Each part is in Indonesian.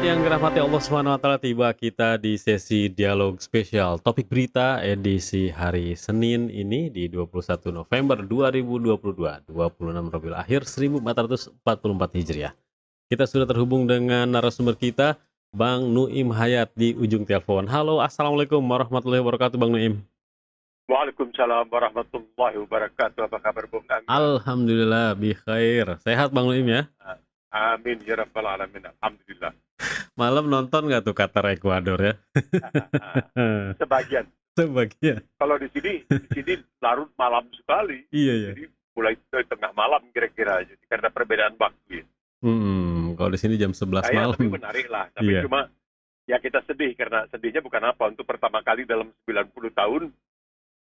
yang dirahmati Allah Subhanahu wa taala, tiba kita di sesi dialog spesial topik berita edisi hari Senin ini di 21 November 2022, 26 Rabiul Akhir 1444 Hijriah. Kita sudah terhubung dengan narasumber kita, Bang Nuim Hayat di ujung telepon. Halo, Assalamualaikum warahmatullahi wabarakatuh, Bang Nuim. Waalaikumsalam warahmatullahi wabarakatuh. Apa kabar Bung Angga? Alhamdulillah bi khair. Sehat Bang Nuim ya? Amin ya rabbal alamin. Alhamdulillah. Malam nonton nggak tuh Qatar Ekuador ya? Sebagian. Sebagian. Kalau di sini larut malam sekali. Iya ya. Jadi mulai tengah malam kira-kira. Jadi karena perbedaan waktu. Kalau di sini jam 11 Ya, tapi malam. menarik lah. Tapi Iya. cuma ya kita sedih karena sedihnya bukan apa. Untuk pertama kali dalam 90 tahun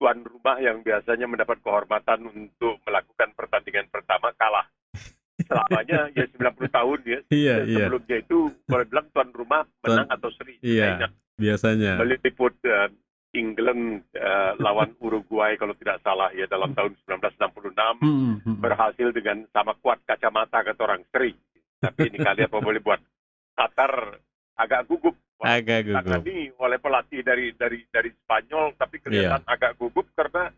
tuan rumah yang biasanya mendapat kehormatan untuk melakukan pertandingan pertama kalah. Selamanya ya 90 tahun ya. Iya, Dan iya. sebelumnya itu boleh bilang tuan rumah menang atau seri. Saya Iya, ingat biasanya. meliput England lawan Uruguay kalau tidak salah ya dalam tahun 1966 berhasil dengan sama kuat kacamata kata orang seri. Tapi ini kali apa boleh buat Qatar agak gugup. Agak gugup. Ini oleh pelatih dari Spanyol tapi kelihatan Iya. agak gugup karena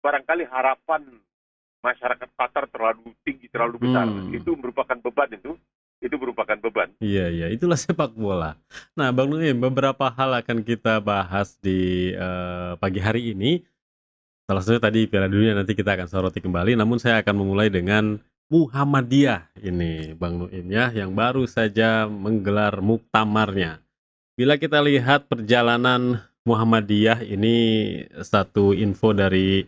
barangkali harapan masyarakat Qatar terlalu tinggi, terlalu besar. Itu merupakan beban itu. Itu merupakan beban. Iya, iya, itulah sepak bola. Nah, Bang Nuim, beberapa hal akan kita bahas di pagi hari ini. Salah satunya tadi Piala Dunia, nanti kita akan soroti kembali. Namun saya akan memulai dengan Muhammadiyah ini, Bang Nuim ya, yang baru saja menggelar muktamarnya. Bila kita lihat perjalanan Muhammadiyah ini, satu info dari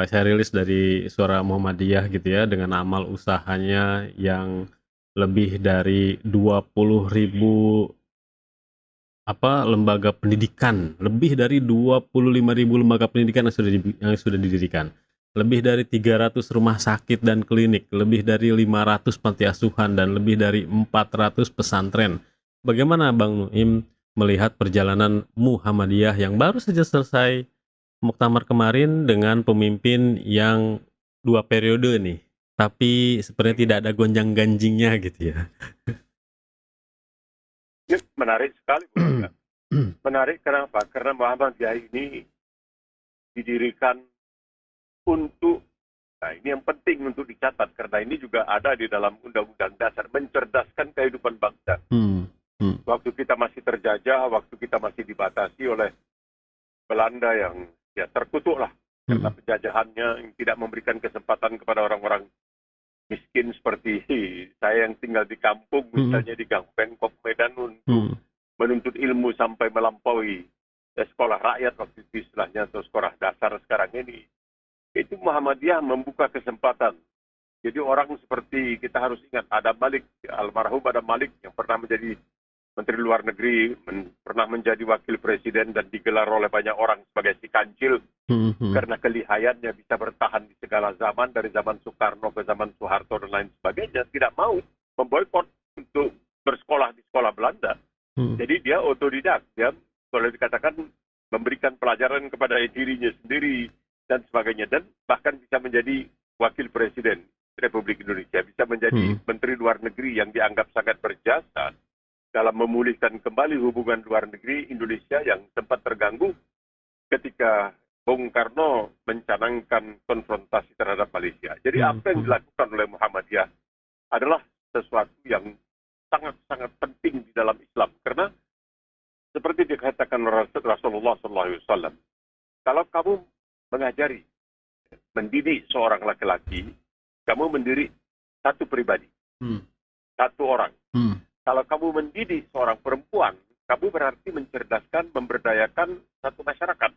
saya rilis dari Suara Muhammadiyah gitu ya, dengan amal usahanya yang lebih dari 20.000 lembaga pendidikan, lebih dari 25.000 lembaga pendidikan yang sudah didirikan. Lebih dari 300 rumah sakit dan klinik, lebih dari 500 panti asuhan dan lebih dari 400 pesantren. Bagaimana Bang Nuim melihat perjalanan Muhammadiyah yang baru saja selesai muktamar kemarin dengan pemimpin yang 2 periode nih, tapi sepertinya tidak ada gonjang-ganjingnya gitu ya? Ini menarik sekali, Bu Angga. Menarik kenapa? Karena Muhammadiyah ini didirikan untuk, nah ini yang penting untuk dicatat, karena ini juga ada di dalam Undang-Undang Dasar, mencerdaskan kehidupan bangsa. Waktu kita masih terjajah, waktu kita masih dibatasi oleh Belanda yang ya terkutuk lah, karena penjajahannya yang tidak memberikan kesempatan kepada orang-orang miskin seperti saya yang tinggal di kampung, misalnya di Gang Pengkop Medan, untuk menuntut ilmu sampai melampaui sekolah rakyat waktu itu istilahnya, atau sekolah dasar sekarang ini. Itu Muhammadiyah membuka kesempatan. Jadi orang seperti kita harus ingat Adam Malik, almarhum Adam Malik yang pernah menjadi Menteri Luar Negeri, pernah menjadi Wakil Presiden dan digelar oleh banyak orang sebagai si kancil karena kelihayannya bisa bertahan di segala zaman, dari zaman Soekarno ke zaman Soeharto dan lain sebagainya, tidak mau memboikot untuk bersekolah di sekolah Belanda. Jadi dia otodidak, dia boleh dikatakan memberikan pelajaran kepada dirinya sendiri dan sebagainya, dan bahkan bisa menjadi Wakil Presiden Republik Indonesia, bisa menjadi Menteri Luar Negeri yang dianggap sangat berjasa dalam memulihkan kembali hubungan luar negeri Indonesia yang sempat terganggu ketika Bung Karno mencanangkan konfrontasi terhadap Malaysia. Jadi apa yang dilakukan oleh Muhammadiyah adalah sesuatu yang sangat-sangat penting di dalam Islam. Karena seperti dikatakan Rasulullah SAW, kalau kamu mengajari, mendidik seorang laki-laki, kamu mendidik satu pribadi, satu orang. Kalau kamu mendidik seorang perempuan, kamu berarti mencerdaskan, memberdayakan satu masyarakat.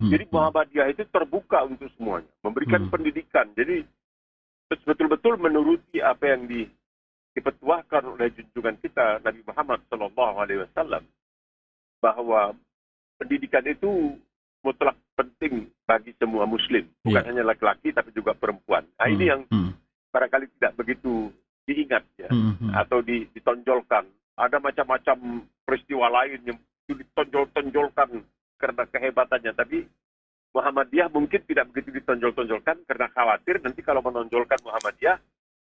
Jadi Muhammadiyah itu terbuka untuk semuanya, memberikan pendidikan. Jadi betul-betul menuruti apa yang dipetuahkan oleh junjungan kita Nabi Muhammad SAW, bahwa pendidikan itu mutlak penting bagi semua Muslim, bukan hanya laki-laki tapi juga perempuan. Nah ini yang barangkali tidak begitu diingat ya, atau ditonjolkan. Ada macam-macam peristiwa lain yang ditonjol-tonjolkan karena kehebatannya, tapi Muhammadiyah mungkin tidak begitu ditonjol-tonjolkan karena khawatir nanti kalau menonjolkan Muhammadiyah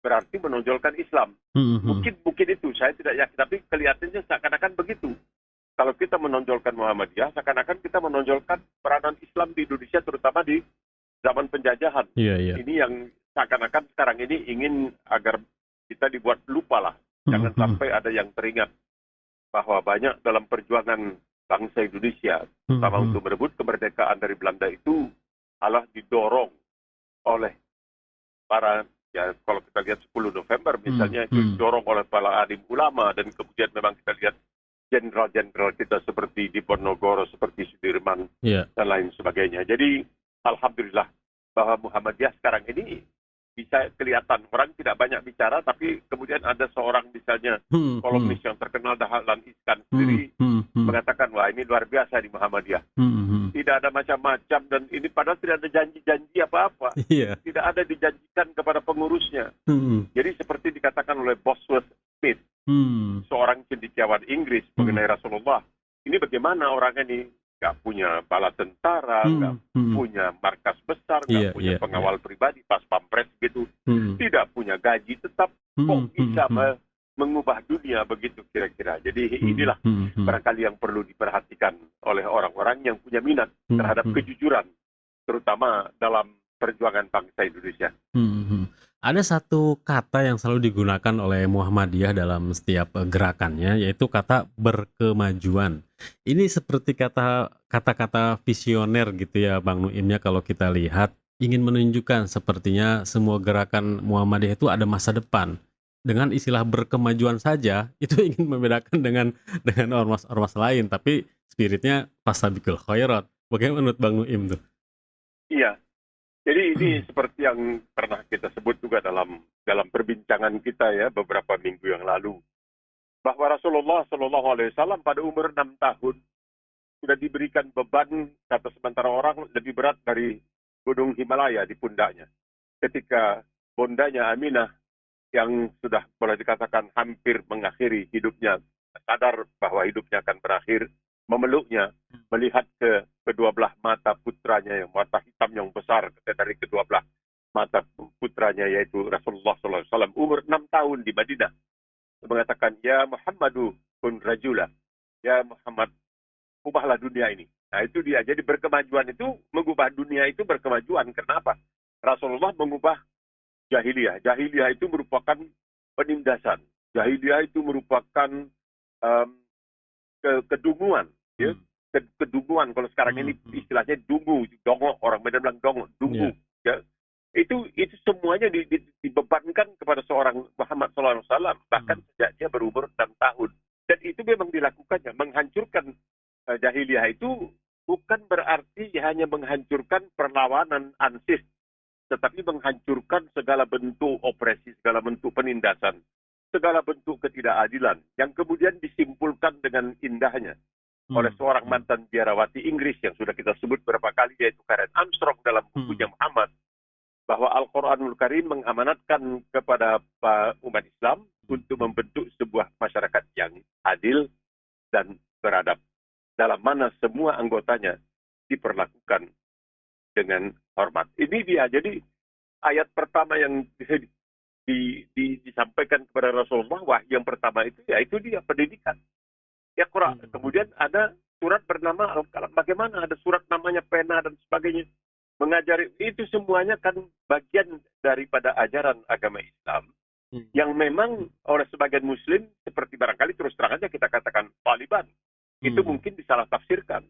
berarti menonjolkan Islam. Mhm. Mungkin itu, saya tidak yakin, tapi kelihatannya seakan-akan begitu. Kalau kita menonjolkan Muhammadiyah, seakan-akan kita menonjolkan peranan Islam di Indonesia, terutama di zaman penjajahan. Iya, iya. Ini yang seakan-akan sekarang ini ingin agar kita dibuat lupa lah. Jangan sampai ada yang teringat bahwa banyak dalam perjuangan bangsa Indonesia, terutama untuk merebut kemerdekaan dari Belanda itu, adalah didorong oleh para, ya kalau kita lihat 10 November misalnya, itu didorong oleh para alim ulama, dan kemudian memang kita lihat jenderal-jenderal kita seperti Diponegoro, seperti Sudirman, dan lain sebagainya. Jadi, alhamdulillah bahwa Muhammadiyah sekarang ini bisa kelihatan. Orang tidak banyak bicara, tapi kemudian ada seorang misalnya kolumnis yang terkenal, Dahlan Iskan sendiri, mengatakan, wah ini luar biasa di Muhammadiyah. Tidak ada macam-macam, dan ini padahal tidak ada janji-janji apa-apa. Tidak ada dijanjikan kepada pengurusnya. Jadi seperti dikatakan oleh Bosworth Smith, seorang cendekiawan Inggris mengenai Rasulullah. Ini bagaimana orang ini nggak punya bala tentara, nggak punya markas besar, nggak punya pengawal pribadi, pas pampres gitu, tidak punya gaji tetap, kok bisa mengubah dunia begitu kira-kira. Jadi inilah barangkali yang perlu diperhatikan oleh orang-orang yang punya minat terhadap kejujuran, terutama dalam perjuangan bangsa Indonesia. Ada satu kata yang selalu digunakan oleh Muhammadiyah dalam setiap gerakannya, yaitu kata berkemajuan. Ini seperti kata-kata visioner gitu ya Bang Nuimnya, kalau kita lihat ingin menunjukkan sepertinya semua gerakan Muhammadiyah itu ada masa depan. Dengan istilah berkemajuan saja itu ingin membedakan dengan ormas-ormas lain, tapi spiritnya fastabiqul khairat. Bagaimana menurut Bang Nuim tuh? Iya. Jadi ini seperti yang pernah kita sebut juga dalam perbincangan kita ya beberapa minggu yang lalu, bahwa Rasulullah SAW pada umur 6 tahun sudah diberikan beban, kata sementara orang, lebih berat dari Gunung Himalaya di pundaknya. Ketika bondanya Aminah yang sudah boleh dikatakan hampir mengakhiri hidupnya, sadar bahwa hidupnya akan berakhir, memeluknya, melihat ke kedua belah mata putranya, yang mata hitam yang besar dari kedua belah mata putranya, yaitu Rasulullah SAW, umur 6 tahun di Madinah, mengatakan, ya Muhammadu kun rajula, ya Muhammad, ubahlah dunia ini. Nah itu dia, jadi berkemajuan itu, mengubah dunia itu berkemajuan. Kenapa? Rasulullah mengubah jahiliyah. Jahiliyah itu merupakan penindasan. Jahiliyah itu merupakan kedunguan. Ya? Kedunguan, kalau sekarang ini istilahnya dungu, dongo, orang Medan bilang dongo, dungu. Ya? Itu semuanya dibebankan kepada seorang Muhammad SAW, bahkan sejak dia berumur 6 tahun. Dan itu memang dilakukannya, menghancurkan jahiliyah itu bukan berarti hanya menghancurkan perlawanan ansih, tetapi menghancurkan segala bentuk opresi, segala bentuk penindasan, segala bentuk ketidakadilan, yang kemudian disimpulkan dengan indahnya oleh seorang mantan biarawati Inggris yang sudah kita sebut beberapa kali, yaitu Karen Armstrong dalam bukunya Muhammad, bahwa Al-Quranul Karim mengamanatkan kepada umat Islam untuk membentuk sebuah masyarakat yang adil dan beradab, dalam mana semua anggotanya diperlakukan dengan hormat. Ini dia. Jadi ayat pertama yang disampaikan kepada Rasulullah, wahyu yang pertama itu, yaitu dia pendidikan. Ya Quran. Kemudian ada surat bernama Al-Qalam. Bagaimana ada surat namanya pena dan sebagainya. Mengajari itu semuanya kan bagian daripada ajaran agama Islam yang memang oleh sebagian Muslim, seperti barangkali terus terang aja kita katakan Taliban, itu mungkin disalah tafsirkan.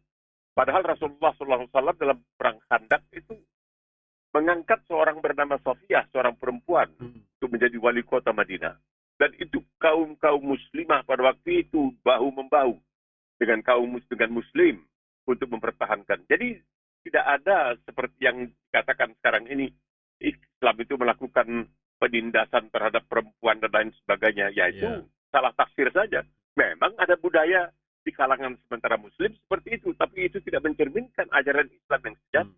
Padahal Rasulullah SAW dalam perang Khandaq itu mengangkat seorang bernama Sofiyah, seorang perempuan, untuk menjadi wali kota Madinah. Dan itu kaum muslimah pada waktu itu bahu-membahu dengan dengan muslim untuk mempertahankan. Jadi tidak ada seperti yang dikatakan sekarang ini, Islam itu melakukan penindasan terhadap perempuan dan lain sebagainya. Yaitu salah tafsir saja. Memang ada budaya di kalangan sementara muslim seperti itu, tapi itu tidak mencerminkan ajaran Islam yang sejati.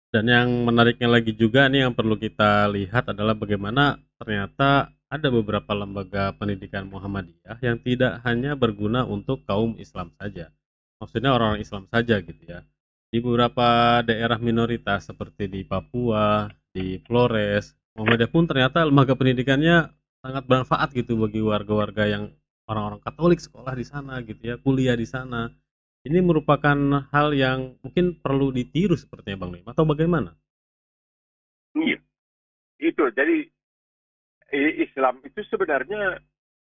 Dan yang menariknya lagi juga nih yang perlu kita lihat adalah bagaimana ternyata ada beberapa lembaga pendidikan Muhammadiyah yang tidak hanya berguna untuk kaum Islam saja. Maksudnya orang-orang Islam saja gitu ya. Di beberapa daerah minoritas seperti di Papua, di Flores, Muhammadiyah pun ternyata lembaga pendidikannya sangat bermanfaat gitu bagi warga-warga yang orang-orang Katolik sekolah di sana gitu ya, kuliah di sana. Ini merupakan hal yang mungkin perlu ditiru sepertinya Bang Noim atau bagaimana? Iya, itu. Jadi Islam itu sebenarnya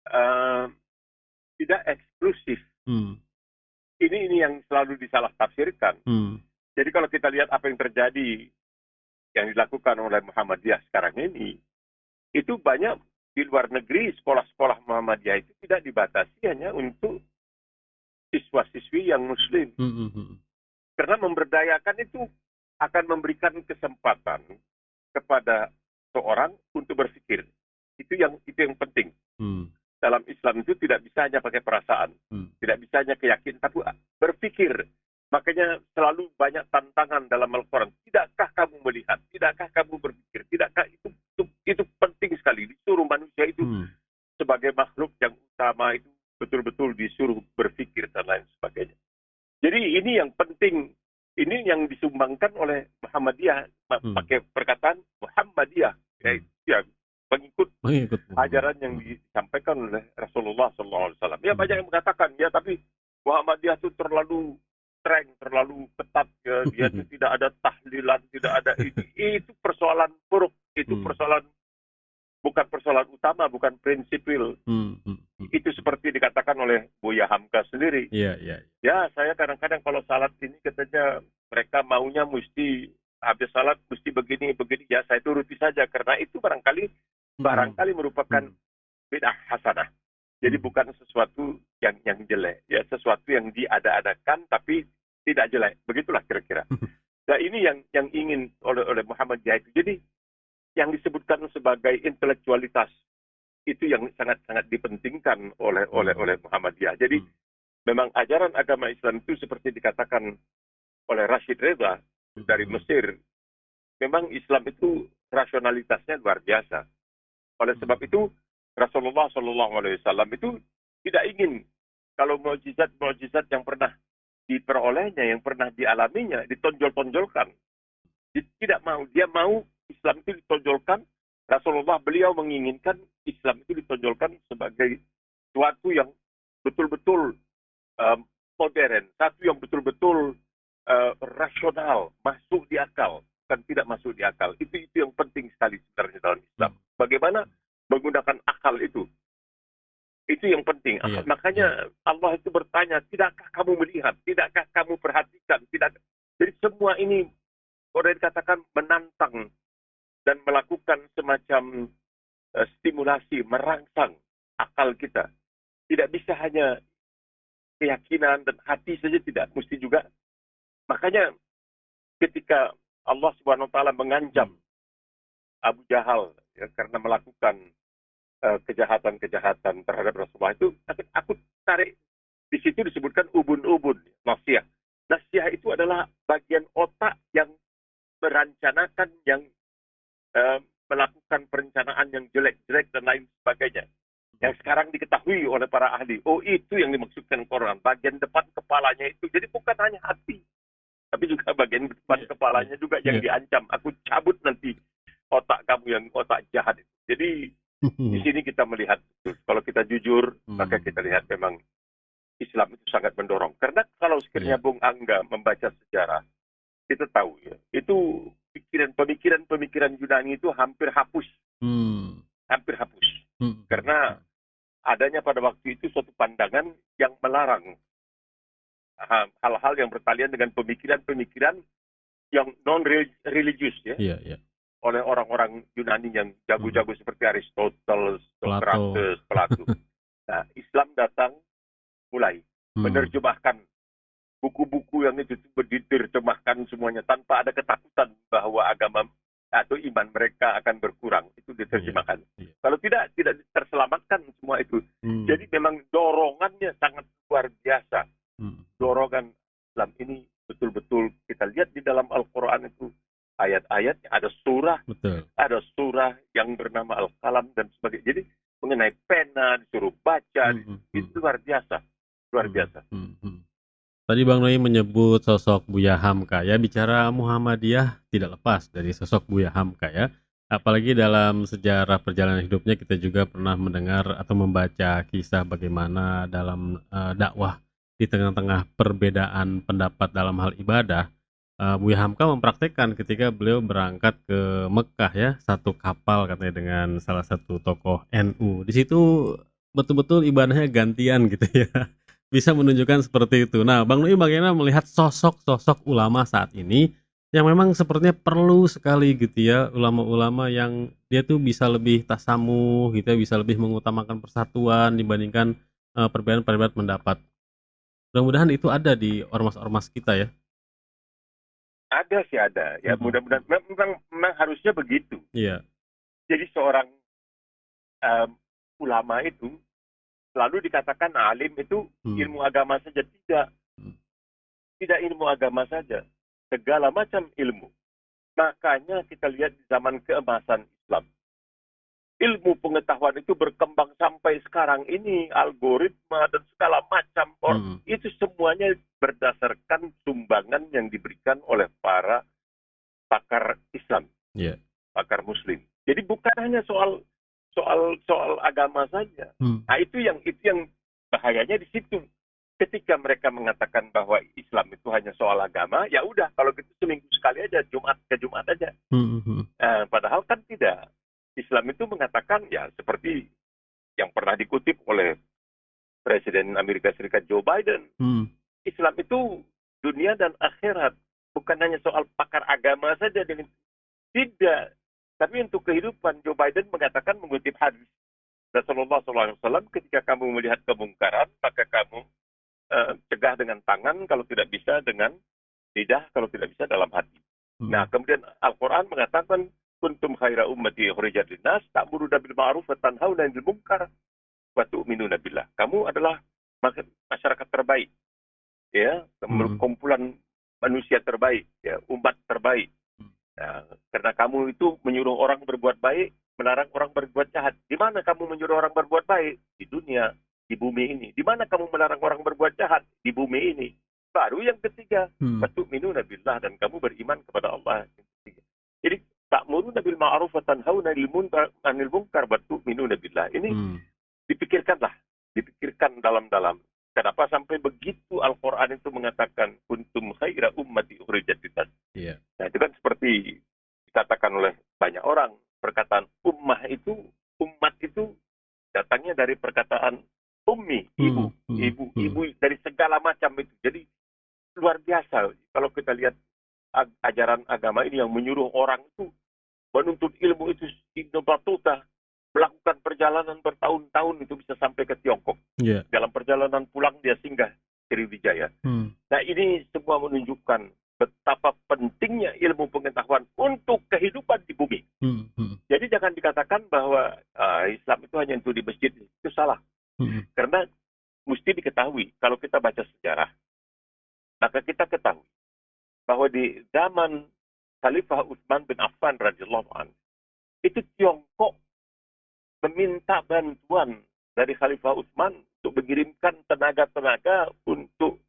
eh, tidak eksklusif. Hmm, Ini yang selalu disalah tafsirkan. hmm, Jadi kalau kita lihat apa yang terjadi yang dilakukan oleh Muhammadiyah sekarang ini, itu banyak di luar negeri sekolah-sekolah Muhammadiyah itu tidak dibatasi hanya untuk siswa-siswi yang Muslim. hmm, hmm, hmm, Karena memberdayakan itu akan memberikan kesempatan kepada seorang untuk berpikir. Itu yang penting. hmm, Dalam Islam itu tidak bisa hanya pakai perasaan, hmm, tidak bisa hanya keyakinan, tapi berpikir. Makanya selalu banyak tantangan dalam Al-Quran. Tidakkah kamu melihat? Tidakkah kamu berpikir? Tidakkah itu penting sekali. Disuruh manusia itu hmm, sebagai makhluk yang utama itu betul-betul disuruh berpikir dan lain sebagainya. Jadi ini yang penting. Ini yang disumbangkan oleh Muhammadiyah. Pakai perkataan Muhammadiyah. Ya, pengikut mengikut ajaran yang disampaikan oleh Rasulullah SAW. Ya banyak yang mengatakan, ya tapi Muhammadiyah itu terlalu streng, terlalu ketat, ya, dia itu tidak ada tahlilan, tidak ada itu persoalan buruk, itu persoalan bukan persoalan utama, bukan prinsipil. Itu seperti dikatakan oleh Buya Hamka sendiri. Ya, saya kadang-kadang kalau salat ini katanya mereka maunya mesti habis salat mesti begini. Ya, saya turuti saja karena itu barangkali merupakan bid'ah hasanah. Jadi bukan sesuatu yang jelek, ya sesuatu yang diada-adakan tapi tidak jelek. Begitulah kira-kira. Nah, ini yang ingin oleh Muhammadiyah itu. Jadi yang disebutkan sebagai intelektualitas itu yang sangat-sangat dipentingkan oleh Muhammadiyah. Jadi memang ajaran agama Islam itu seperti dikatakan oleh Rashid Reza dari Mesir, memang Islam itu rasionalitasnya luar biasa. Oleh sebab itu Rasulullah SAW itu tidak ingin kalau mukjizat yang pernah diperolehnya, yang pernah dialaminya, ditonjol-tonjolkan. Tidak mau. Dia mau Islam itu ditonjolkan. Beliau menginginkan Islam itu ditonjolkan sebagai sesuatu yang betul-betul modern, satu yang betul-betul rasional, masuk di akal, bukan tidak masuk di akal. Itu yang penting sekali sebenarnya dalam Islam. Bagaimana menggunakan akal itu? Itu yang penting. Makanya Allah itu bertanya, tidakkah kamu melihat? Tidakkah kamu perhatikan? Jadi semua ini boleh dikatakan menantang dan melakukan semacam stimulasi, merangsang akal kita. Tidak bisa hanya keyakinan dan hati saja, tidak. Mesti juga. Makanya ketika Allah Subhanahu wa taala mengancam Abu Jahal ya, karena melakukan kejahatan-kejahatan terhadap Rasulullah itu, aku tarik di situ disebutkan ubun-ubun, nasiah. Nasiah itu adalah bagian otak yang merencanakan, yang melakukan perencanaan yang jelek-jelek dan lain sebagainya. Yang sekarang diketahui oleh para ahli. Oh, itu yang dimaksudkan Quran. Bagian depan kepalanya itu. Jadi bukan hanya hati, tapi juga bagian depan kepalanya juga yang diancam. Aku cabut nanti otak kamu yang otak jahat itu. Jadi di sini kita melihat, kalau kita jujur, maka kita lihat memang Islam itu sangat mendorong. Karena kalau sekiranya Bung Angga membaca sejarah, kita tahu ya, itu pemikiran Yunani itu hampir hapus. Hampir hapus. Karena adanya pada waktu itu suatu pandangan yang melarang hal-hal yang bertalian dengan pemikiran-pemikiran yang non-religius ya. Oleh orang-orang Yunani yang jago-jago seperti Aristoteles, Socrates, Plato. Nah, Islam datang mulai menerjemahkan buku-buku yang itu diterjemahkan semuanya tanpa ada ketakutan bahwa agama atau iman mereka akan berkurang. Itu diterjemahkan. Kalau tidak terselamatkan semua itu. Jadi memang dorongannya sangat luar biasa. Dorongan Islam ini betul-betul kita lihat di dalam Al-Quran itu ayat-ayatnya, ada surah yang bernama Al-Qalam dan sebagainya. Jadi mengenai pena, disuruh baca, itu luar biasa. Tadi Bang Noim menyebut sosok Buya Hamka ya, bicara Muhammadiyah tidak lepas dari sosok Buya Hamka ya. Apalagi dalam sejarah perjalanan hidupnya kita juga pernah mendengar atau membaca kisah bagaimana dalam, dakwah di tengah-tengah perbedaan pendapat dalam hal ibadah, Buya Hamka mempraktikkan ketika beliau berangkat ke Mekah ya, satu kapal katanya dengan salah satu tokoh NU. Di situ betul-betul ibadahnya gantian gitu ya, bisa menunjukkan seperti itu. Nah, Bang Nui bagaimana melihat sosok-sosok ulama saat ini yang memang sepertinya perlu sekali gitu ya, ulama-ulama yang dia tuh bisa lebih tasamuh gitu ya, bisa lebih mengutamakan persatuan dibandingkan, perbedaan-perbedaan pendapat. Mudah-mudahan itu ada di ormas-ormas kita ya. Ada sih ada, ya Mhm mudah-mudahan mhm. memang harusnya begitu. Iya. Jadi seorang um, ulama itu selalu dikatakan alim itu Mhm. ilmu agama saja. Tidak, Mhm. tidak ilmu agama saja. Segala macam ilmu. Makanya kita lihat di zaman keemasan Islam. Ilmu pengetahuan itu berkembang sampai sekarang ini. Algoritma dan segala macam. Mhm. Itu semuanya berdasarkan sumbangan yang diberikan oleh para pakar Islam, Iya. pakar Muslim. Jadi bukan hanya soal soal soal agama saja. Mhm. Nah itu yang bahayanya di situ. Ketika mereka mengatakan bahwa Islam itu hanya soal agama, ya udah kalau gitu seminggu sekali aja Jumat ke Jumat aja. Mhm mhm. Padahal kan tidak. Islam itu mengatakan ya seperti yang pernah dikutip oleh Presiden Amerika Serikat Joe Biden. Mhm. Islam itu dunia dan akhirat, bukan hanya soal pakar agama saja. Tidak. Tapi untuk kehidupan, Joe Biden mengatakan mengutip hadis Rasulullah SAW, ketika kamu melihat kemungkaran, maka kamu cegah dengan tangan, kalau tidak bisa dengan lidah, kalau tidak bisa dalam hati. Nah, Mhm. kemudian Al-Quran mengatakan, kuntum khaira ummati ukhrijat linnas, ta'muruna bil ma'ruf wa tanhauna 'anil munkar wa tu'minuna billah. Kamu adalah masyarakat terbaik, ya, Mhm. kumpulan manusia terbaik, ya, umat terbaik. Mhm. Nah, karena kamu itu menyuruh orang berbuat baik, melarang orang berbuat jahat. Di mana kamu menyuruh orang berbuat baik? Di dunia, di bumi ini. Di mana kamu melarang orang berbuat jahat? Di bumi ini. Baru yang ketiga, Mhm. fatu'minuna billah, dan kamu beriman kepada Allah. Yang ketiga. Jadi, ta'muruna bil ma'ruf wa tanhauna 'anil munkar wa tu'minuna billah. Ini Mhm. dipikirkanlah, dipikirkan dalam-dalam. Kenapa sampai begitu Al-Quran itu mengatakan kuntum khaira ummati ukhrijat linnas. Iya. Nah, itu kan seperti dikatakan oleh banyak orang, perkataan umat itu datangnya dari perkataan ummi, ibu, Mhm mhm ibu, mhm. ibu dari segala macam itu. Jadi luar biasa kalau kita lihat ajaran agama ini yang menyuruh orang itu menuntut ilmu itu. Ibnu Battuta melakukan perjalanan bertahun-tahun itu bisa sampai ke Tiongkok. Iya. Dalam perjalanan pulang dia singgah Sriwijaya. Mhm. Nah, ini semua menunjukkan betapa pentingnya ilmu pengetahuan untuk kehidupan di bumi. Mhm mhm. Jadi jangan dikatakan bahwa Islam itu hanya untuk di masjid. Itu salah. Mhm. Karena mesti diketahui, kalau kita baca sejarah, maka kita ketahui bahwa di zaman Khalifah Utsman bin Affan radhiyallahu anhu, itu Tiongkok meminta bantuan dari Khalifah Utsman untuk mengirimkan tenaga-tenaga untuk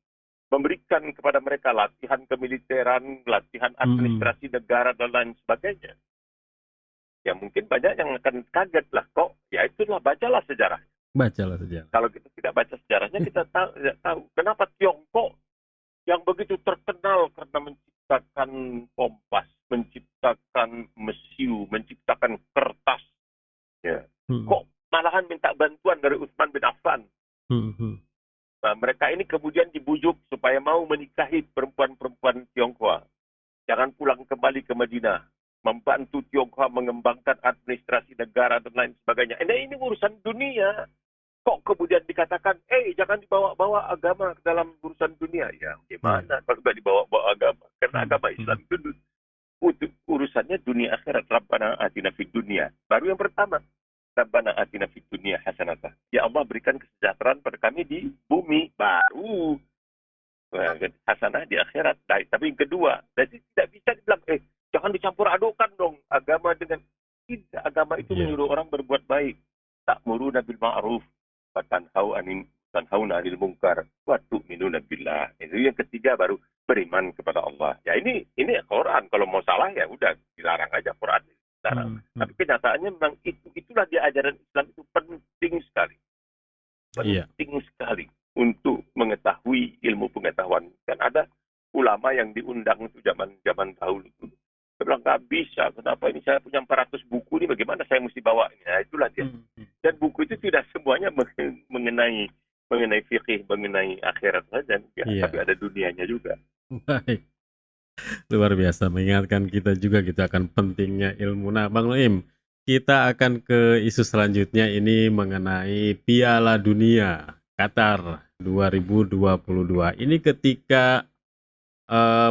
memberikan kepada mereka latihan kemiliteran, latihan Mhm. administrasi negara, dan lain sebagainya. Ya mungkin banyak yang akan kaget lah, kok ya itulah, bacalah sejarah. Bacalah sejarah. Kalau kita tidak baca sejarahnya, kita tidak tahu kenapa Tiongkok yang begitu terkenal karena menciptakan kompas, menciptakan mesiu, menciptakan kertas, ya, Mhm. kok malahan minta bantuan dari Utsman bin Affan. Mhm mhm. Nah, mereka ini kemudian dibujuk supaya mau menikahi perempuan-perempuan Tionghoa. Jangan pulang kembali ke Madinah. Membantu Tionghoa mengembangkan administrasi negara dan lain sebagainya. Ini urusan dunia. Kok kemudian dikatakan, jangan dibawa-bawa agama ke dalam urusan dunia. Ya, Iya. gimana kalau nggak dibawa-bawa agama? Karena Mhm agama mhm. Islam itu urusannya dunia akhirat. Rabbana atina fid dunia. Baru yang pertama. Rabbana atina fid dunya hasanah. Ya Allah, berikan kesejahteraan pada kami di bumi. Baru hasanah di akhirat. Baik. Tapi yang kedua, jadi tidak bisa dibilang, jangan dicampur adukan dong agama dengan tidak. Agama itu Iya. menyuruh orang berbuat baik. Ta'muruna bil ma'ruf wa tanhauna 'anil munkar wa tu'minuna billah. Itu yang ketiga, baru beriman kepada Allah. Ya ini Quran. Kalau mau salah ya udah dilarang aja Quran. sekarang. Hmm. Tapi kenyataannya memang itulah di ajaran Islam itu penting sekali. Iya. Penting sekali untuk mengetahui ilmu pengetahuan. Kan ada ulama yang diundang itu zaman dahulu itu. Dia bilang, nggak bisa, kenapa ini saya punya 400 buku ini, bagaimana saya mesti bawa ini? Nah, itulah dia. Dan buku itu tidak semuanya mengenai fikih, mengenai akhirat saja, Iya. tapi ada dunianya juga. Baik. Luar biasa mengingatkan kita juga gitu akan pentingnya ilmu. Nah, Bang Noim, kita akan ke isu selanjutnya ini mengenai Piala Dunia Qatar 2022. Ini ketika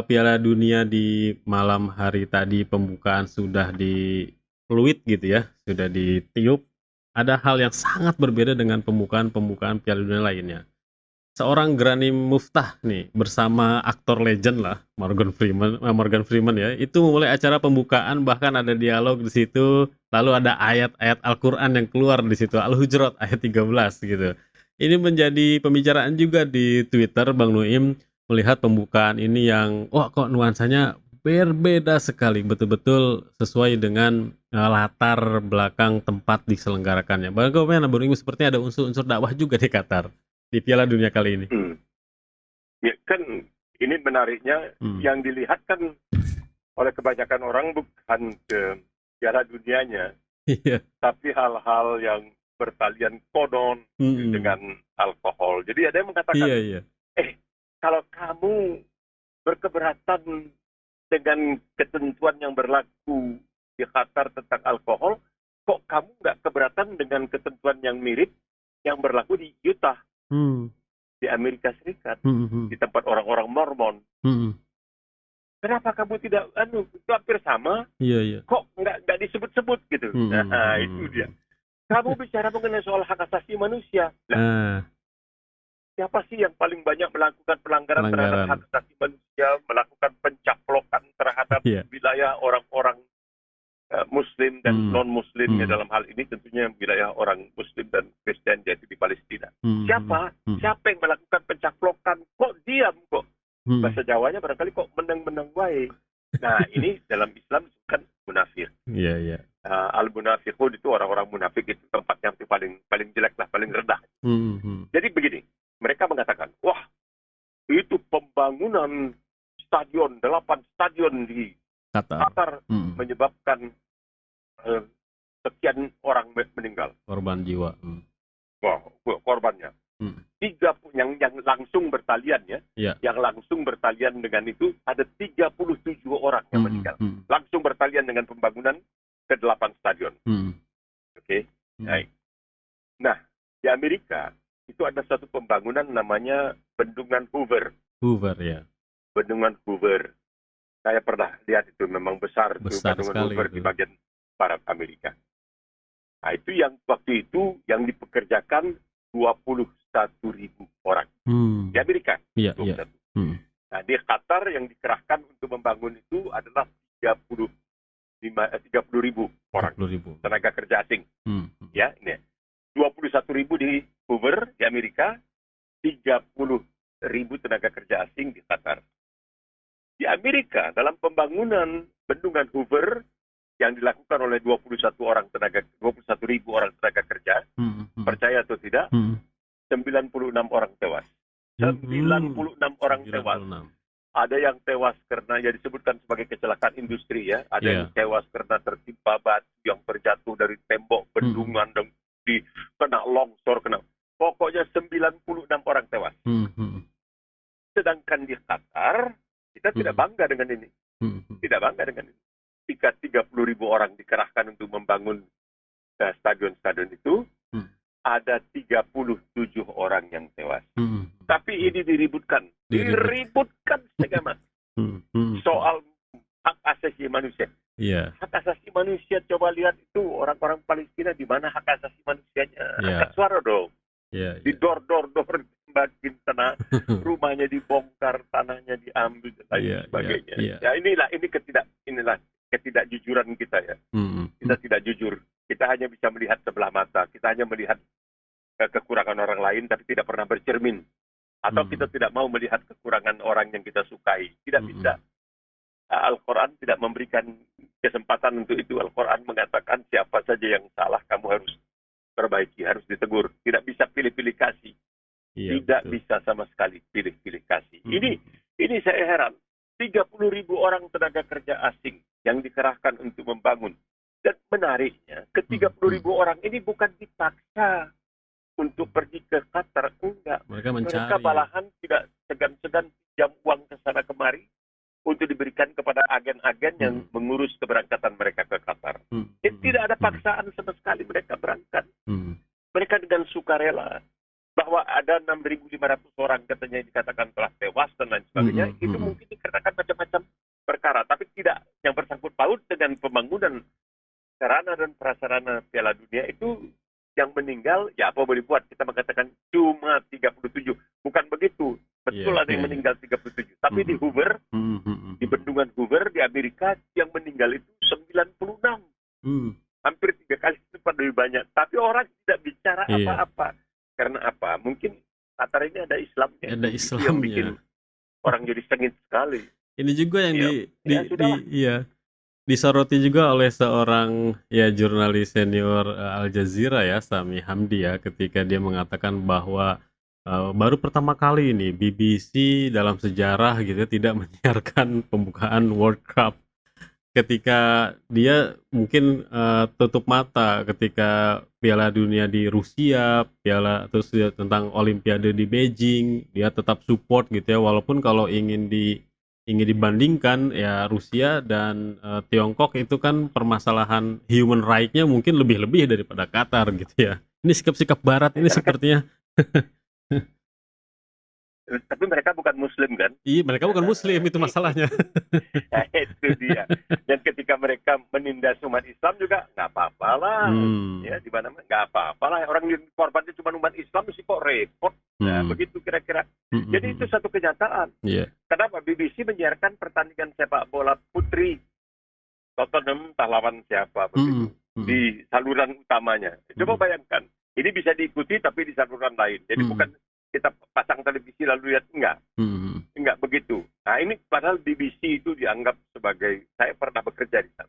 Piala Dunia di malam hari tadi pembukaan sudah di-fluid gitu ya, sudah ditiup, ada hal yang sangat berbeda dengan pembukaan-pembukaan Piala Dunia lainnya. Seorang Granny Muftah nih bersama aktor legend lah Morgan Freeman ya, itu memulai acara pembukaan, bahkan ada dialog di situ, lalu ada ayat-ayat Al-Qur'an yang keluar di situ, Al-Hujurat ayat 13 gitu. Ini menjadi pembicaraan juga di Twitter, Bang Nuim, melihat pembukaan ini yang wah kok nuansanya berbeda sekali, betul-betul sesuai dengan latar belakang tempat diselenggarakannya. Bagaimana Bang Nuim, sepertinya ada unsur-unsur dakwah juga di Qatar di Piala Dunia kali ini. Ya kan ini menariknya yang dilihat kan oleh kebanyakan orang bukan ke Piala Dunianya, tapi hal-hal yang bertalian konon dengan alkohol. Jadi ada yang mengatakan, kalau kamu berkeberatan dengan ketentuan yang berlaku di Qatar tentang alkohol, kok kamu nggak keberatan dengan ketentuan yang mirip yang berlaku di Utah, di Amerika Serikat, di tempat orang-orang Mormon. Kenapa kamu tidak hampir sama? Kok nggak disebut-sebut gitu? Nah, itu dia. Kamu bicara mengenai soal hak asasi manusia. Siapa sih yang paling banyak melakukan pelanggaran terhadap hak asasi manusia, melakukan pencaplokan terhadap wilayah orang-orang Muslim dan non-Muslimnya dalam hal ini tentunya wilayah orang Muslim dan Kristen, yaitu di Palestina. Siapa? Siapa yang melakukan pencaplokan? Kok diam kok? Bahasa Jawanya barangkali kok menang-menang baik. Nah, ini dalam Islam kan munafik. Al-munafiqun itu orang-orang munafik, itu tempatnya itu paling jelek lah, paling rendah. Jadi begini, mereka mengatakan, wah itu pembangunan stadion, 8 stadion di Qatar menyebabkan sekian orang meninggal. Korban jiwa. Wah, korbannya. 30 yang langsung bertalian ya. Yang langsung bertalian dengan itu ada 37 orang yang meninggal. Langsung bertalian dengan pembangunan ke-8 stadion. Oke. Baik. Nah, di Amerika itu ada satu pembangunan namanya Bendungan Hoover. Bendungan Hoover. Saya pernah lihat itu, memang besar Bendungan Hoover di bagian barat Amerika. Nah, itu yang waktu itu yang dipekerjakan 21.000 orang di Amerika. Nah, di Qatar yang dikerahkan untuk membangun itu adalah 30.000 orang tenaga kerja asing. Ya, ini 21.000 di Hoover di Amerika, 30.000 tenaga kerja asing di Qatar. Di Amerika, dalam pembangunan Bendungan Hoover yang dilakukan oleh 21.000 orang tenaga kerja, percaya atau tidak, 96 orang tewas. 96 orang tewas. Ada yang tewas karena ya disebutkan sebagai kecelakaan industri ya. Ada yang tewas karena tertimpa batu yang terjatuh dari tembok bendungan dan kena longsor, pokoknya 96 orang tewas. Sedangkan di Qatar kita tidak bangga dengan ini. Tidak bangga dengan ini. Jika 30.000 orang dikerahkan untuk membangun stadion-stadion itu, ada 37 orang yang tewas. Tapi ini diributkan setengah mati. Soal hak asasi manusia. Hak asasi manusia, coba lihat itu orang-orang Palestina, di mana hak asasi manusianya? Angkat suara dong. Di dor-dor makin tanah, rumahnya dibongkar, tanahnya diambil dan lain sebagainya. Ya inilah ketidakjujuran kita ya. Kita tidak jujur. Kita hanya bisa melihat sebelah mata. Kita hanya melihat kekurangan orang lain, tapi tidak pernah bercermin. Atau kita tidak mau melihat kekurangan orang yang kita sukai. Tidak bisa. Al-Quran tidak memberikan kesempatan untuk itu. Al-Quran mengatakan siapa saja yang salah kamu harus perbaiki, harus ditegur. Tidak bisa pilih-pilih kasih. Iya, Tidak betul. bisa sama sekali pilih-pilih kasih. Mm, Ini saya heran. 30.000 orang tenaga kerja asing yang dikerahkan untuk membangun. Dan menariknya, ke 30.000 orang ini bukan dipaksa untuk pergi ke Qatar. Enggak. Mereka Mereka mencari. malahan tidak segan-segan pinjam uang ke sana kemari untuk diberikan kepada agen-agen yang mengurus keberangkatan mereka ke Qatar. Jadi tidak ada paksaan sama sekali mereka berangkat. Mereka dengan sukarela. Bahwa ada 6.500 orang katanya yang dikatakan telah tewas dan lain sebagainya, itu mungkin dikarenakan macam-macam perkara. Tapi tidak yang bersangkut paut dengan pembangunan sarana dan prasarana Piala Dunia itu yang meninggal, ya apa boleh buat. Kita mengatakan cuma 37. Bukan begitu. Betul ada yang meninggal 37. Tapi di Hoover, di bendungan Hoover di Amerika, yang meninggal itu 96. Hampir 3 kali lipat lebih banyak. Tapi orang tidak bicara apa-apa. Karena apa? Mungkin Qatar ini ada Islamnya. Ada Itu yang bikin Islamnya. orang jadi sengit sekali. Ini juga yang sudahlah. disoroti juga oleh seorang jurnalis senior Al Jazeera ya, Sami Hamdi ya, ketika dia mengatakan bahwa baru pertama kali ini BBC dalam sejarah gitu ya, tidak menyiarkan pembukaan World Cup. Ketika dia mungkin tutup mata ketika Piala Dunia di Rusia, terus tentang Olimpiade di Beijing, dia tetap support gitu ya, walaupun kalau ingin dibandingkan ya Rusia dan Tiongkok itu kan permasalahan human right-nya mungkin lebih daripada Qatar gitu ya. Ini sikap-sikap Barat ini sepertinya. Tapi mereka bukan Muslim kan? Iya, mereka bukan Muslim, itu masalahnya. Itu dia. Dan ketika mereka menindas umat Islam juga nggak apa-apa lah. Ya, di mana nggak apa-apa lah. Orang yang korbannya cuma umat Islam sih kok repot. Nah, begitu kira-kira. Jadi itu satu kenyataan. Kenapa BBC menyiarkan pertandingan sepak bola putri Tottenham entah lawan siapa begitu di saluran utamanya. Coba bayangkan, ini bisa diikuti tapi di saluran lain. Jadi bukan kita pasang televisi lalu lihat, enggak begitu. Nah ini padahal BBC itu dianggap sebagai, saya pernah bekerja di sana.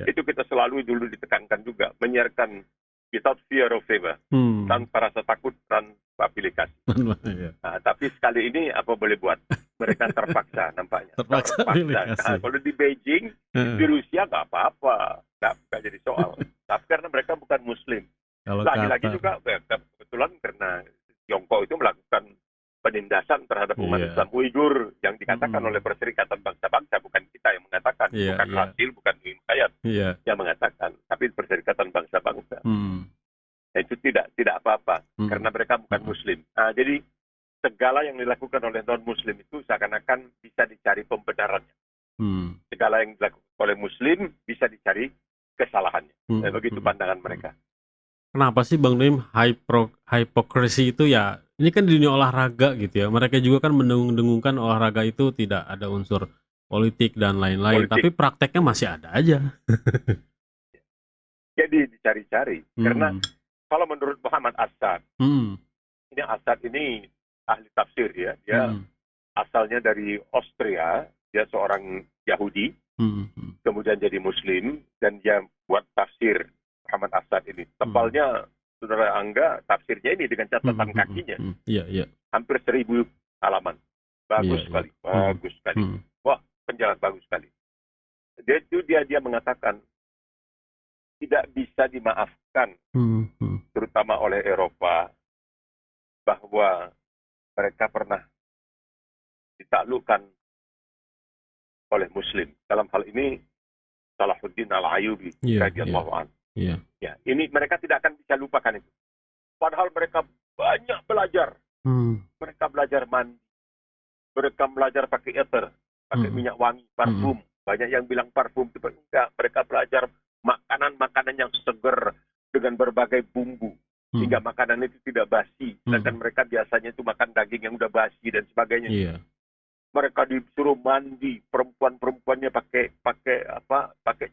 Itu kita selalu dulu ditekankan juga, menyiarkan without fear of favor, tanpa rasa takut, tanpa pilih kasih. Nah, tapi sekali ini apa boleh buat? Mereka terpaksa nampaknya. Terpaksa. Nah, kalau di Beijing, di Rusia nggak apa-apa, nggak jadi soal. Tapi karena mereka bukan Muslim. Lagi-lagi juga kebetulan karena Tiongkok itu melakukan penindasan terhadap umat Islam Uighur yang dikatakan oleh Perserikatan Bangsa-Bangsa, bukan kita yang mengatakan, bukan Rasil, bukan Hayat yang mengatakan, tapi Perserikatan Bangsa-Bangsa. Itu tidak apa-apa karena mereka bukan Muslim. Nah, jadi segala yang dilakukan oleh non-Muslim itu seakan-akan bisa dicari pembenarannya. Segala yang dilakukan oleh Muslim bisa dicari kesalahannya. Begitu pandangan mereka. Kenapa sih Bang Nim hypocrisy itu ya, ini kan di dunia olahraga gitu ya, mereka juga kan mendengung-dengungkan olahraga itu tidak ada unsur politik dan lain-lain, tapi prakteknya masih ada aja. Jadi dicari-cari, karena kalau menurut Muhammad Assad, ini Assad ini ahli tafsir ya, dia asalnya dari Austria, dia seorang Yahudi, kemudian jadi Muslim, dan dia buat tafsir Muhammad Assad ini. Tebalnya, Saudara Angga, tafsirnya ini dengan catatan kakinya. Hampir 1.000 halaman. Bagus sekali, bagus sekali. Wah, penjelasan bagus sekali. Dia mengatakan, tidak bisa dimaafkan, terutama oleh Eropa, bahwa mereka pernah ditaklukkan oleh Muslim. Dalam hal ini, Salahuddin Al-Ayyubi, radhiyallahu anhu. Ya, ini mereka tidak akan bisa lupakan itu. Padahal mereka banyak belajar. Mereka belajar mandi. Mereka belajar pakai ether, pakai minyak wangi, parfum. Banyak yang bilang parfum itu enggak. Mereka belajar makanan-makanan yang segar dengan berbagai bumbu. Sehingga makanan itu tidak basi. Sedangkan mereka biasanya itu makan daging yang udah basi dan sebagainya. Mereka disuruh mandi, perempuan-perempuannya pakai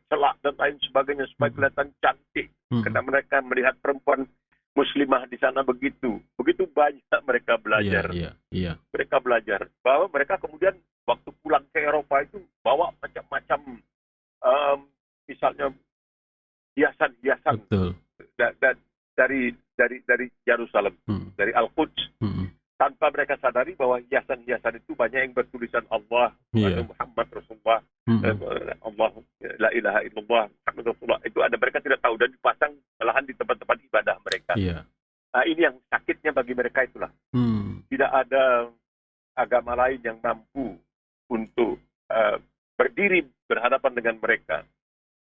celak dan lain sebagainya supaya kelihatan cantik. Karena mereka melihat perempuan muslimah di sana begitu banyak mereka Iya, belajar. iya. Mereka belajar bahwa mereka kemudian waktu pulang ke Eropa itu bawa macam-macam misalnya hiasan-hiasan Betul. dari Yerusalem, dari Al-Quds, tanpa mereka sadari bahwa hiasan-hiasan itu banyak yang bertulisan Allah, Iya. Muhammad Rasulullah, Allah, la ilaha illallah, Muhammad Rasulullah. Itu ada, mereka tidak tahu, dan dipasang malahan di tempat-tempat ibadah mereka. Iya. Nah, ini yang sakitnya bagi mereka itulah. Tidak ada agama lain yang mampu untuk berdiri berhadapan dengan mereka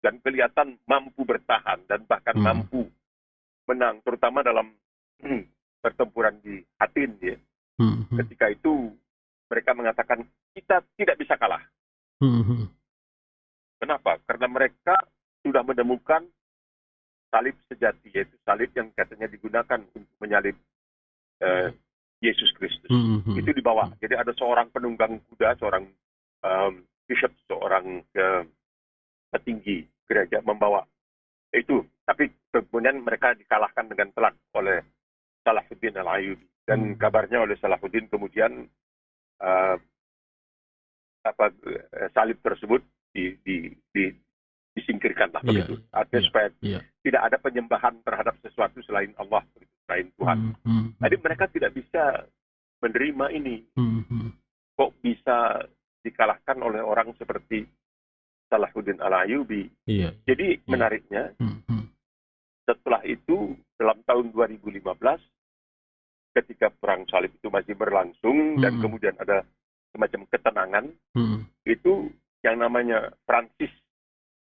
dan kelihatan mampu bertahan dan bahkan mampu menang, terutama dalam pertempuran di Atin ya. Ketika itu mereka mengatakan kita tidak bisa kalah. Kenapa? Karena mereka sudah menemukan salib sejati, yaitu salib yang katanya digunakan untuk menyalib Yesus Kristus. Itu dibawa. Jadi ada seorang penunggang kuda, seorang bishop, seorang petinggi gereja membawa itu. Tapi kemudian mereka dikalahkan dengan telak oleh Salahuddin Al-Ayyubi. Dan kabarnya oleh Salahuddin kemudian salib tersebut disingkirkan lah begitu. Artinya supaya tidak ada penyembahan terhadap sesuatu selain Allah, selain Tuhan. Jadi mereka tidak bisa menerima ini. Kok bisa dikalahkan oleh orang seperti Salahuddin Al-Ayyubi? Jadi menariknya, setelah itu dalam tahun 2015, ketika perang salib itu masih berlangsung dan kemudian ada semacam ketenangan, itu yang namanya Francis,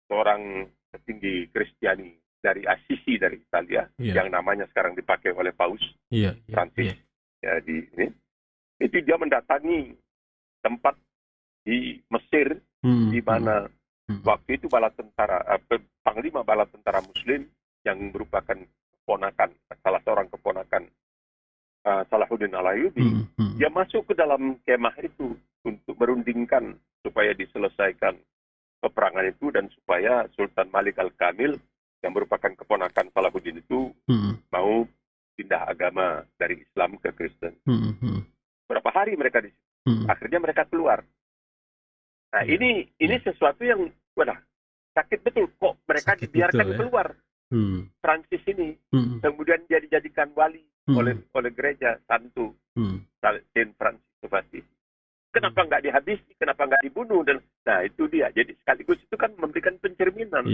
seorang petinggi Kristiani dari Assisi dari Italia, yang namanya sekarang dipakai oleh Paus Francis, ya di ini, itu dia mendatangi tempat di Mesir di mana waktu itu panglima bala tentara Muslim yang merupakan salah seorang keponakan Salahuddin Al-Ayyubi, dia masuk ke dalam kemah itu untuk merundingkan supaya diselesaikan peperangan itu dan supaya Sultan Malik Al-Kamil yang merupakan keponakan Salahuddin itu mau pindah agama dari Islam ke Kristen. Berapa hari mereka di situ. Akhirnya mereka keluar. Nah, ini sesuatu yang sakit betul, kok mereka dibiarkan keluar. Francis ini kemudian dia dijadikan wali oleh gereja Santo Saint Francis of Assisi. Kenapa nggak dihabisi? Kenapa nggak dibunuh? Nah itu dia. Jadi sekaligus itu kan memberikan pencerminan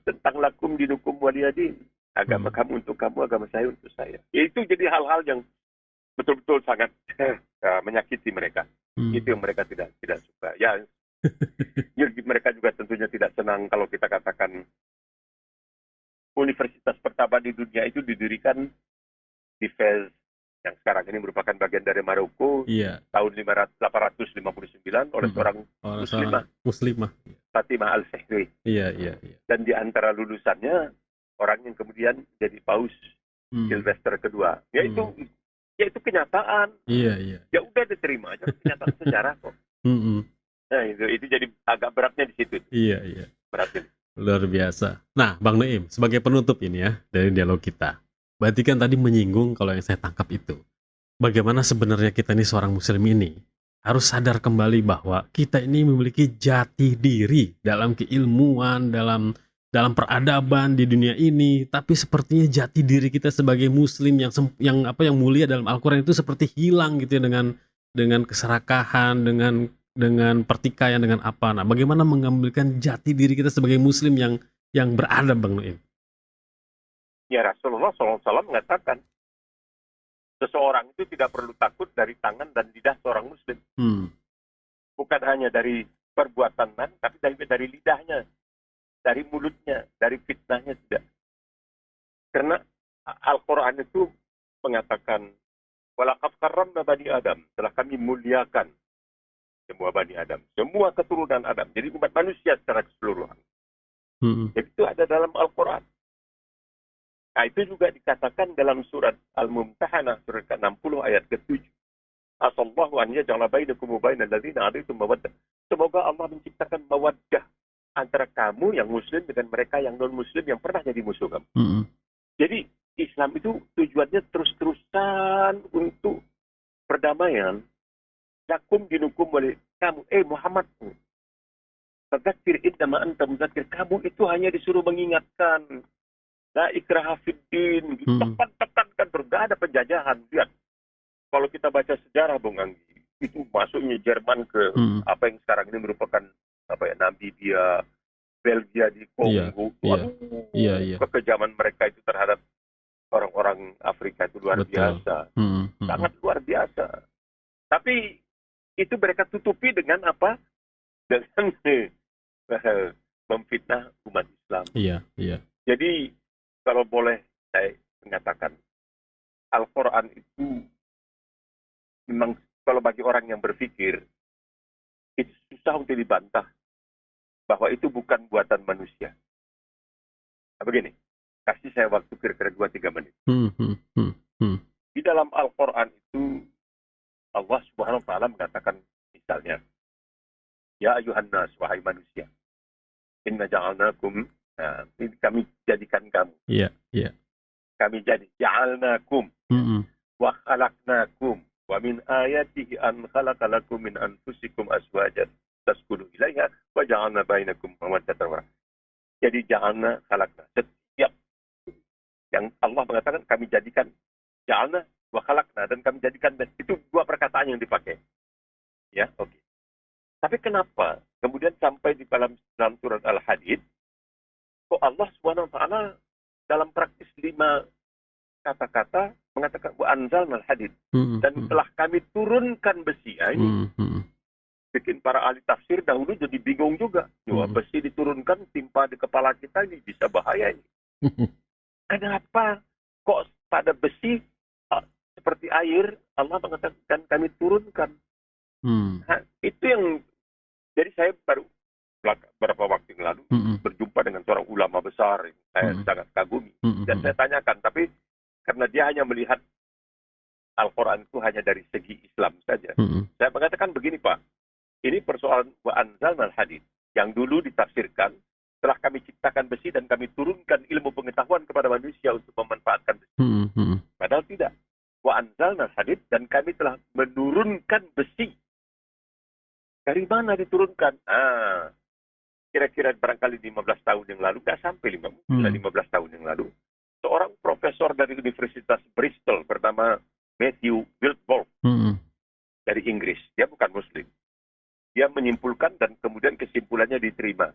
tentang lakum dinukum waliyadin. Agama kamu untuk kamu, agama saya untuk saya. Itu jadi hal-hal yang betul-betul sangat menyakiti mereka. Itu yang mereka tidak suka. Ya, mereka juga tentunya tidak senang kalau kita katakan universitas pertama di dunia itu didirikan di Fez, yang sekarang ini merupakan bagian dari Maroko, tahun 859 oleh seorang muslimah, Fatimah Al-Sihri. Dan di antara lulusannya orang yang kemudian jadi Paus Sylvester kedua. Yaitu kenyataan. Ya udah diterima aja, kenyataan sejarah kok. Nah itu jadi agak beratnya di situ. Beratnya. Luar biasa. Nah, Bang Naim, sebagai penutup ini ya dari dialog kita, berarti kan tadi menyinggung, kalau yang saya tangkap itu, bagaimana sebenarnya kita ini seorang muslim ini harus sadar kembali bahwa kita ini memiliki jati diri dalam keilmuan, dalam peradaban di dunia ini, tapi sepertinya jati diri kita sebagai muslim yang mulia dalam Al-Qur'an itu seperti hilang gitu ya, dengan keserakahan, dengan pertikaian, dengan apa. Nah, bagaimana mengambilkan jati diri kita sebagai muslim yang beradab, Bang Naim? Ya, Rasulullah SAW mengatakan seseorang itu tidak perlu takut dari tangan dan lidah seorang muslim. Bukan hanya dari perbuatan, tapi dari lidahnya, dari mulutnya, dari fitnahnya tidak. Karena Al-Quran itu mengatakan, walaqad karramna bani Adam, telah kami muliakan semua Bani Adam, semua keturunan Adam, jadi umat manusia secara keseluruhan. Jadi itu ada dalam Al-Quran. Nah itu juga dikatakan dalam surat Al-Mumtahanah, surat ke-60 ayat ke-7. Asallahu an yaj'ala bainakum wa bainal ladzina 'adaitum mawaddah. Semoga Allah menciptakan mawaddah antara kamu yang muslim dengan mereka yang non-muslim yang pernah jadi musuh kamu. Jadi Islam itu tujuannya terus-terusan untuk perdamaian. Lakum dinukum oleh kamu, Muhammad, fadzakir innama anta mudzakir. Kamu itu hanya disuruh mengingatkan. La ikraha fiddin. Tekan-tekankan terus. Gak ada penjajahan. Lihat. Kalau kita baca sejarah, Bung Anggi, itu masuknya Jerman ke apa yang sekarang ini merupakan Namibia, Belgia di Kongo. Iya. Kekejaman mereka itu terhadap orang-orang Afrika itu luar biasa. Sangat luar biasa. Tapi itu mereka tutupi dengan apa? Dengan memfitnah umat Islam. Iya. Jadi kalau boleh saya mengatakan, Al-Quran itu memang kalau bagi orang yang berpikir, itu susah untuk dibantah bahwa itu bukan buatan manusia. Nah, begini, kasih saya waktu kira-kira 2-3 menit. Di dalam Al-Quran itu Allah Subhanahu wa Ta'ala mengatakan misalnya, ya ayuhan nas, wahai manusia, inna ja'alnakum, ini kami jadikan kamu. Iya. Kami ja'alnakum wa khalaqnakum wa min ayatihi an khalaqalakum min anfusikum azwajan taskunu ilaiha wa ja'alna bainakum mawaddatan wa rahmah. Jadi ja'alna khalaqna. Setiap yang Allah mengatakan kami jadikan, ja'alna wa khalaqna, dan kami jadikan, dan itu dua perkataan yang dipakai. Ya, oke. Tapi kenapa kemudian sampai di dalam surat Al-Hadid kok Allah Subhanahu wa Ta'ala dalam praktis 5 kata-kata mengatakan wa anzalnal hadid, dan telah kami turunkan besi. Ini bikin para ahli tafsir dahulu jadi bingung juga. Besi diturunkan timpa di kepala kita, ini bisa bahaya ini. Kenapa kok pada besi seperti air Allah mengatakan kami turunkan? Nah, itu yang jadi saya baru beberapa waktu yang lalu berjumpa dengan seorang ulama besar yang saya sangat kagumi, dan saya tanyakan, tapi karena dia hanya melihat Al-Quran itu hanya dari segi Islam saja, saya mengatakan begini, Pak, ini persoalan wa anzalnal hadid yang dulu ditafsirkan setelah kami ciptakan besi dan kami turunkan ilmu pengetahuan kepada manusia untuk memanfaatkan besi. Padahal tidak. Wa anzalnal hadid, dan kami telah menurunkan besi. Dari mana diturunkan? Kira-kira barangkali 15 tahun yang lalu, nggak sampai 15 tahun yang lalu, seorang profesor dari Universitas Bristol bernama Matthew Wildbold dari Inggris. Dia bukan Muslim. Dia menyimpulkan, dan kemudian kesimpulannya diterima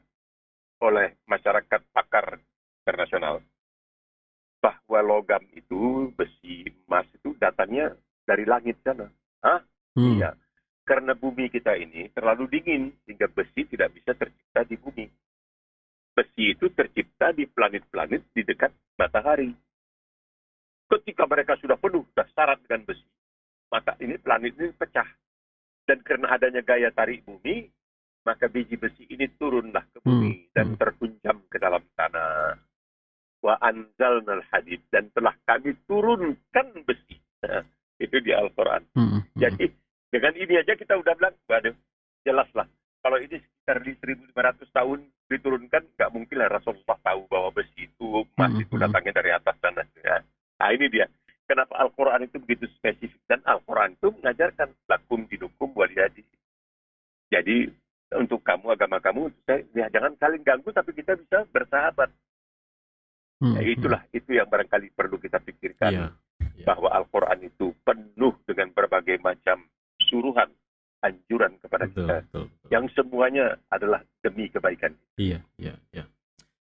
oleh masyarakat pakar internasional, bahwa logam itu, besi, emas itu datangnya dari langit sana. Iya. Karena bumi kita ini terlalu dingin, sehingga besi tidak bisa tercipta di bumi. Besi itu tercipta di planet-planet di dekat matahari. Ketika mereka sudah penuh, sudah syarat dengan besi, maka ini planet ini pecah. Dan karena adanya gaya tarik bumi, maka biji besi ini turunlah ke bumi dan tertunjam ke dalam tanah. Wa anzalnal hadid, dan telah kami turunkan besi. Nah, itu di Al-Quran. Jadi dengan ini aja kita udah bilang, waduh, jelaslah. Kalau ini sekitar 1.500 tahun diturunkan, nggak mungkin lah Rasulullah tahu bahwa besi itu, emas itu datangnya dari atas sana. Ya. Nah, ini dia. Kenapa Al-Quran itu begitu spesifik. Dan Al-Quran itu mengajarkan lakum dinukum waliyadi. Jadi, untuk kamu, agama kamu, ya, jangan saling ganggu, tapi kita bisa bersahabat. Itulah, itu yang barangkali perlu kita pikirkan. Bahwa Al-Quran itu penuh dengan berbagai macam suruhan, anjuran kepada kita, yang semuanya adalah demi kebaikan. Iya.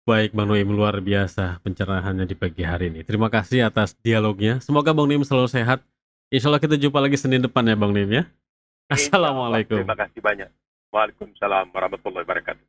Baik, Bang Noim, luar biasa pencerahannya di pagi hari ini. Terima kasih atas dialognya. Semoga Bang Noim selalu sehat. Insya Allah kita jumpa lagi Senin depan ya, Bang Noim ya. Assalamualaikum. Terima kasih banyak. Waalaikumsalam warahmatullahi wabarakatuh.